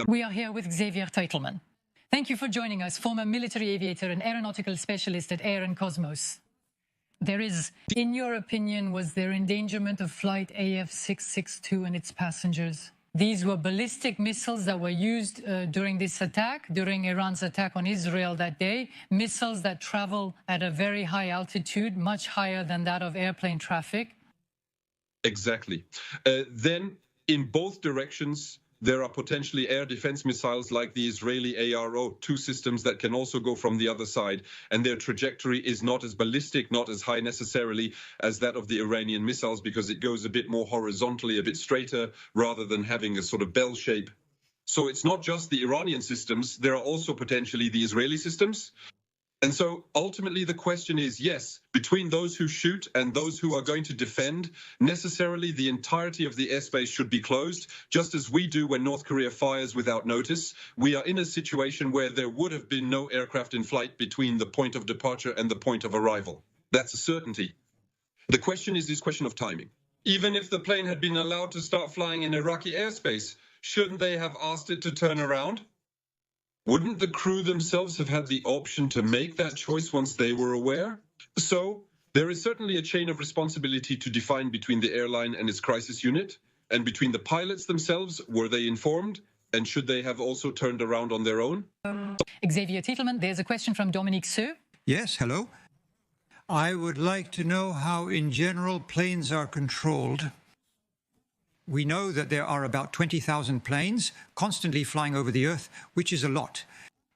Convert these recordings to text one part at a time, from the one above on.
We are here with Xavier Tytelman. Thank you for joining us, former military aviator and aeronautical specialist at Air and Cosmos. There is, in your opinion, was there endangerment of flight AF662 and its passengers? These were ballistic missiles that were used during this attack, during Iran's attack on Israel that day, missiles that travel at a very high altitude, much higher than that of airplane traffic. Exactly. Then, in both directions, there are potentially air defense missiles like the Israeli ARO-2 systems that can also go from the other side, and their trajectory is not as ballistic, not as high necessarily as that of the Iranian missiles, because it goes a bit more horizontally, a bit straighter, rather than having a sort of bell shape. So it's not just the Iranian systems, there are also potentially the Israeli systems. And so ultimately the question is, yes, between those who shoot and those who are going to defend, necessarily the entirety of the airspace should be closed, just as we do when North Korea fires without notice. We are in a situation where there would have been no aircraft in flight between the point of departure and the point of arrival. That's a certainty. The question is this question of timing. Even if the plane had been allowed to start flying in Iraqi airspace, shouldn't they have asked it to turn around? Wouldn't the crew themselves have had the option to make that choice once they were aware? So there is certainly a chain of responsibility to define between the airline and its crisis unit, and between the pilots themselves. Were they informed? And should they have also turned around on their own? Xavier Tytelman, there's a question from Dominique Seu. Yes, hello. I would like to know how, in general, planes are controlled. We know that there are about 20,000 planes constantly flying over the Earth, which is a lot.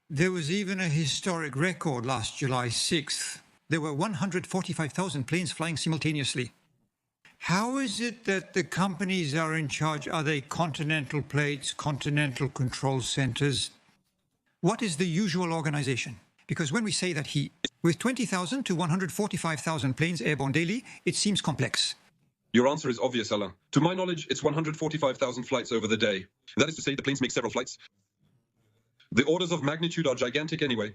There was even a historic record last July 6th. There were 145,000 planes flying simultaneously. How is it that the companies are in charge? Are they continental plates, continental control centers? What is the usual organization? Because when we say that with 20,000 to 145,000 planes airborne daily, it seems complex. Your answer is obvious, Alain. To my knowledge, it's 145,000 flights over the day. That is to say, the planes make several flights. The orders of magnitude are gigantic anyway.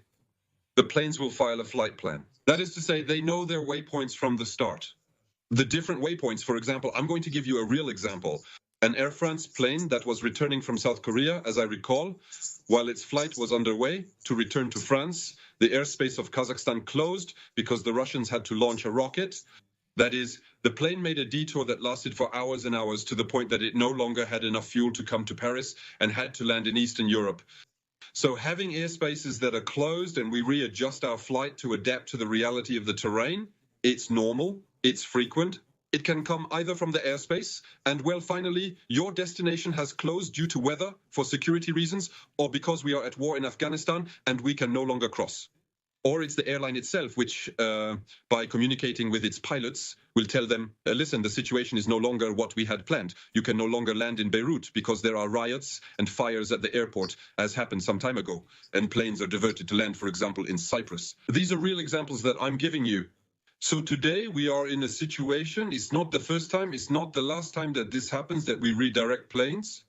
The planes will file a flight plan. That is to say, they know their waypoints from the start. The different waypoints, for example, I'm going to give you a real example. An Air France plane that was returning from South Korea, as I recall, while its flight was underway to return to France, the airspace of Kazakhstan closed because the Russians had to launch a rocket. That is, the plane made a detour that lasted for hours and hours, to the point that it no longer had enough fuel to come to Paris and had to land in Eastern Europe. So having airspaces that are closed and we readjust our flight to adapt to the reality of the terrain, it's normal, it's frequent. It can come either from the airspace and, well, finally, your destination has closed due to weather, for security reasons, or because we are at war in Afghanistan and we can no longer cross. Or it's the airline itself, which, by communicating with its pilots, will tell them, listen, the situation is no longer what we had planned. You can no longer land in Beirut because there are riots and fires at the airport, as happened some time ago, and planes are diverted to land, for example, in Cyprus. These are real examples that I'm giving you. So today we are in a situation, it's not the first time, it's not the last time that this happens, that we redirect planes.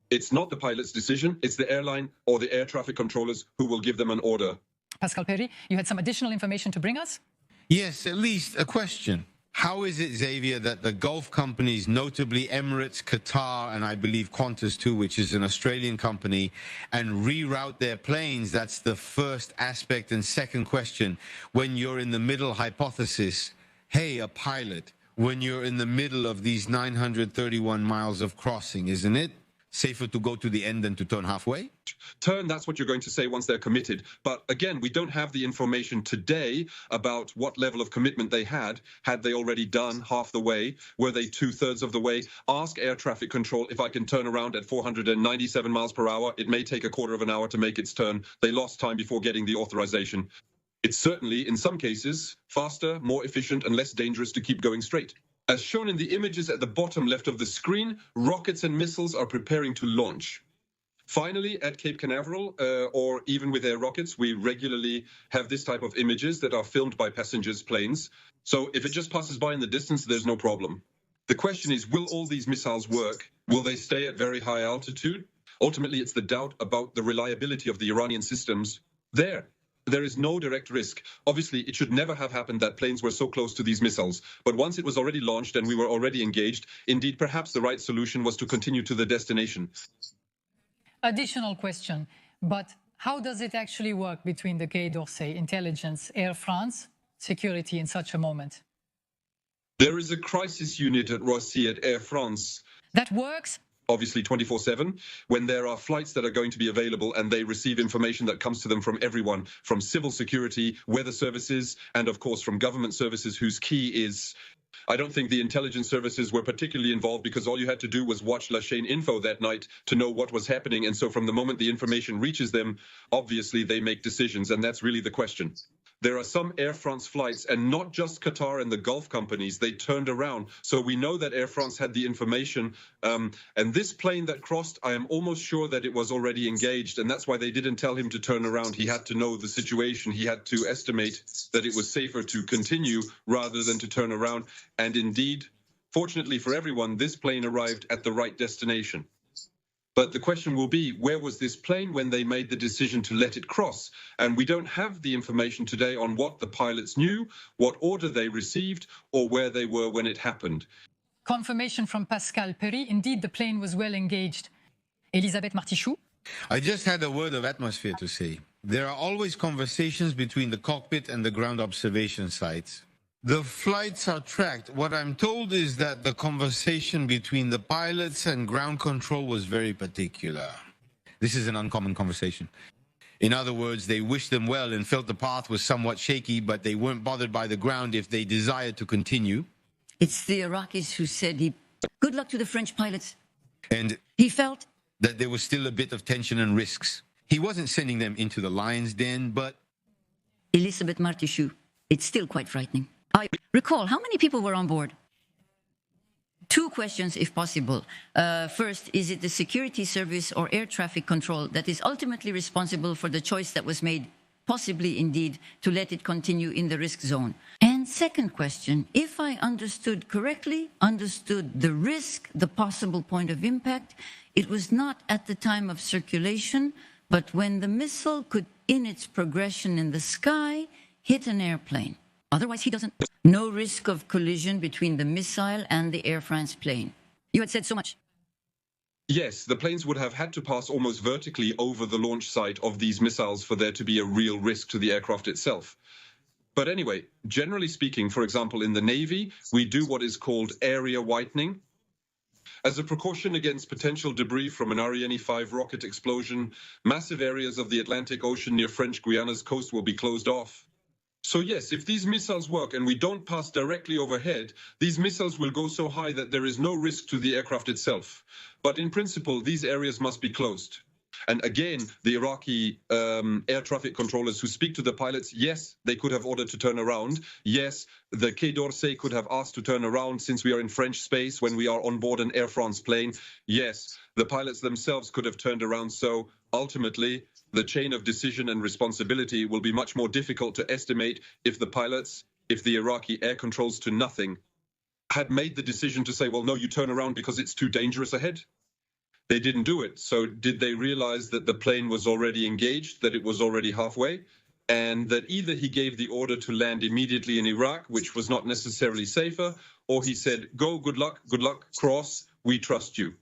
It's not the pilot's decision, it's the airline or the air traffic controllers who will give them an order. Pascal Perry, you had some additional information to bring us? Yes, at least a question. How is it, Xavier, that the Gulf companies, notably Emirates, Qatar, and I believe Qantas too, which is an Australian company, and reroute their planes? That's the first aspect. And second question, when you're in the middle hypothesis, hey, a pilot, when you're in the middle of these 931 miles of crossing, isn't it safer to go to the end than to turn halfway? Turn, that's what you're going to say once they're committed. But again, we don't have the information today about what level of commitment they had. Had they already done half the way? Were they 2/3 of the way? Ask air traffic control if I can turn around at 497 miles per hour. It may take a quarter of an hour to make its turn. They lost time before getting the authorization. It's certainly, in some cases, faster, more efficient, and less dangerous to keep going straight. As shown in the images at the bottom left of the screen, rockets and missiles are preparing to launch. Finally, at Cape Canaveral, or even with air rockets, we regularly have this type of images that are filmed by passengers' planes. So if it just passes by in the distance, there's no problem. The question is, will all these missiles work? Will they stay at very high altitude? Ultimately, it's the doubt about the reliability of the Iranian systems there. There is no direct risk. Obviously, it should never have happened that planes were so close to these missiles. But once it was already launched and we were already engaged, indeed, perhaps the right solution was to continue to the destination. additional question, but how does it actually work between the Quai d'Orsay, intelligence, Air France, security in such a moment? There is a crisis unit at Roissy at Air France. That works? Obviously 24/7, when there are flights that are going to be available and they receive information that comes to them from everyone, from civil security, weather services, and of course from government services whose key is... I don't think the intelligence services were particularly involved because all you had to do was watch La Chaîne Info that night to know what was happening. And so from the moment the information reaches them, obviously they make decisions. And that's really the question. There are some Air France flights, and not just Qatar and the Gulf companies, they turned around. So we know that Air France had the information. And this plane that crossed, I am almost sure that it was already engaged. And that's why they didn't tell him to turn around. He had to know the situation. He had to estimate that it was safer to continue rather than to turn around. And indeed, fortunately for everyone, this plane arrived at the right destination. But the question will be, where was this plane when they made the decision to let it cross? And we don't have the information today on what the pilots knew, what order they received, or where they were when it happened. Confirmation from Pascal Perry. Indeed, the plane was well engaged. Elisabeth Martichoux. I just had a word of atmosphere to say. There are always conversations between the cockpit and the ground observation sites. The flights are tracked. What I'm told is that the conversation between the pilots and ground control was very particular. This is an uncommon conversation. In other words, they wished them well and felt the path was somewhat shaky, but they weren't bothered by the ground if they desired to continue. It's the Iraqis who said good luck to the French pilots. And he felt that there was still a bit of tension and risks. He wasn't sending them into the lion's den, but... Elisabeth Martichoux, it's still quite frightening. I recall, how many people were on board? 2 questions, if possible. First, is it the security service or air traffic control that is ultimately responsible for the choice that was made, possibly indeed, to let it continue in the risk zone? And second question, if I understood correctly, understood the risk, the possible point of impact, it was not at the time of circulation, but when the missile could, in its progression in the sky, hit an airplane. Otherwise, he doesn't. No risk of collision between the missile and the Air France plane. You had said so much. Yes, the planes would have had to pass almost vertically over the launch site of these missiles for there to be a real risk to the aircraft itself. But anyway, generally speaking, for example, in the Navy, we do what is called area whitening. As a precaution against potential debris from an Ariane 5 rocket explosion, massive areas of the Atlantic Ocean near French Guiana's coast will be closed off. So yes, if these missiles work and we don't pass directly overhead, these missiles will go so high that there is no risk to the aircraft itself. But in principle, these areas must be closed. And again, the Iraqi air traffic controllers who speak to the pilots, yes, they could have ordered to turn around. Yes, the Quai d'Orsay could have asked to turn around since we are in French space when we are on board an Air France plane. Yes, the pilots themselves could have turned around. So ultimately, the chain of decision and responsibility will be much more difficult to estimate if the pilots, if the Iraqi air controls to nothing, had made the decision to say, well, no, you turn around because it's too dangerous ahead. They didn't do it. So did they realize that the plane was already engaged, that it was already halfway, and that either he gave the order to land immediately in Iraq, which was not necessarily safer, or he said, go, good luck, cross, we trust you.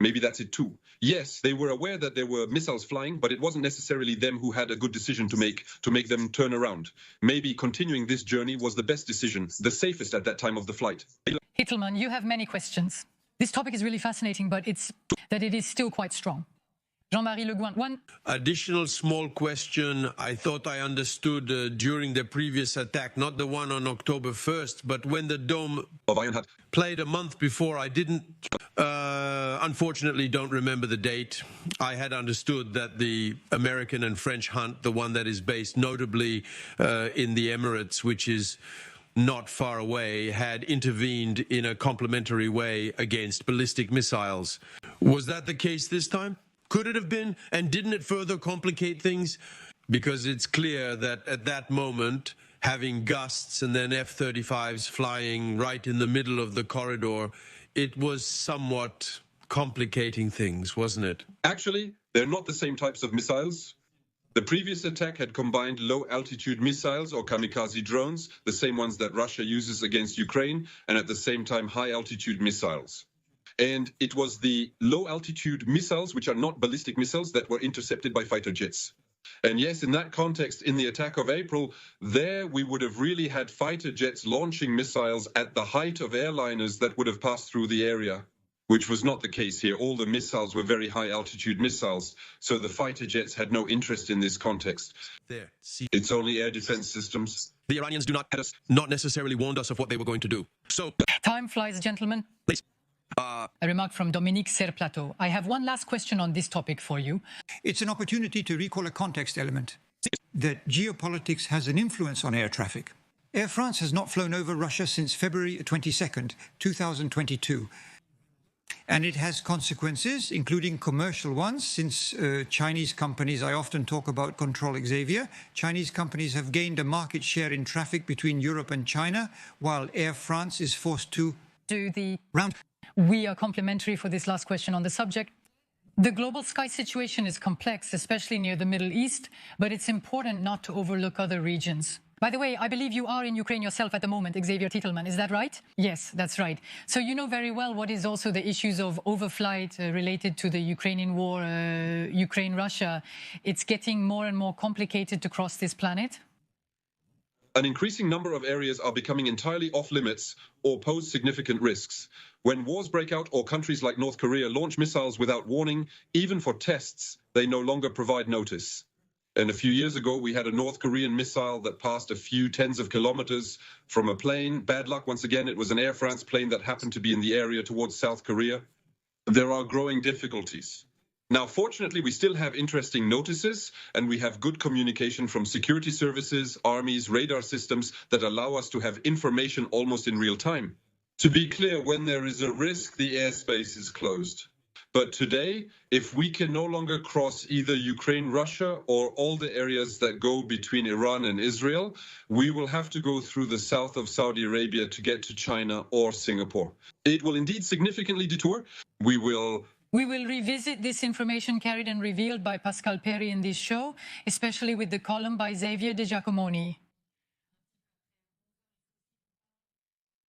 Maybe that's it too. Yes, they were aware that there were missiles flying, but it wasn't necessarily them who had a good decision to make them turn around. Maybe continuing this journey was the best decision, the safest at that time of the flight. Tytelman, you have many questions. This topic is really fascinating, but it is still quite strong. Jean-Marie Le Gouin, one additional small question. I thought I understood during the previous attack, not the one on October 1st, but when the dome of Iron had played a month before, I didn't, unfortunately, don't remember the date. I had understood that the American and French hunt, the one that is based notably in the Emirates, which is not far away, had intervened in a complementary way against ballistic missiles. Was that the case this time? Could it have been? And didn't it further complicate things? Because it's clear that at that moment, having gusts and then F-35s flying right in the middle of the corridor, it was somewhat complicating things, wasn't it? Actually, they're not the same types of missiles. The previous attack had combined low-altitude missiles or kamikaze drones, the same ones that Russia uses against Ukraine, and at the same time high-altitude missiles. And it was the low-altitude missiles, which are not ballistic missiles, that were intercepted by fighter jets. And yes, in that context, in the attack of April, there we would have really had fighter jets launching missiles at the height of airliners that would have passed through the area, which was not the case here. All the missiles were very high-altitude missiles, so the fighter jets had no interest in this context. There. See, It's only air defense systems. the Iranians do not had us, not necessarily warned us of what they were going to do. So, Time flies, gentlemen. please. A remark from Dominique Serplateau. I have one last question on this topic for you. It's an opportunity to recall a context element, that geopolitics has an influence on air traffic. Air France has not flown over Russia since February 22nd, 2022. And it has consequences, including commercial ones, since Chinese companies, I often talk about control Xavier, Chinese companies have gained a market share in traffic between Europe and China, while Air France is forced to Do the round. We are complimentary for this last question on the subject. The global sky situation is complex, especially near the Middle East, but it's important not to overlook other regions. By the way, I believe you are in Ukraine yourself at the moment, Xavier Tytelman. Is that right? Yes, that's right. So you know very well what is also the issues of overflight related to the Ukrainian war, Ukraine-Russia. It's getting more and more complicated to cross this planet. An increasing number of areas are becoming entirely off limits or pose significant risks. When wars break out or countries like North Korea launch missiles without warning, even for tests, they no longer provide notice. And a few years ago, we had a North Korean missile that passed a few tens of kilometers from a plane. Bad luck, once again, it was an Air France plane that happened to be in the area towards South Korea. There are growing difficulties. Now, fortunately, we still have interesting notices, and we have good communication from security services, armies, radar systems that allow us to have information almost in real time. To be clear, when there is a risk, the airspace is closed. But today, if we can no longer cross either Ukraine, Russia, or all the areas that go between Iran and Israel, we will have to go through the south of Saudi Arabia to get to China or Singapore. It will indeed significantly detour. We will revisit this information carried and revealed by Pascal Perry in this show, especially with the column by Xavier de Giacomoni.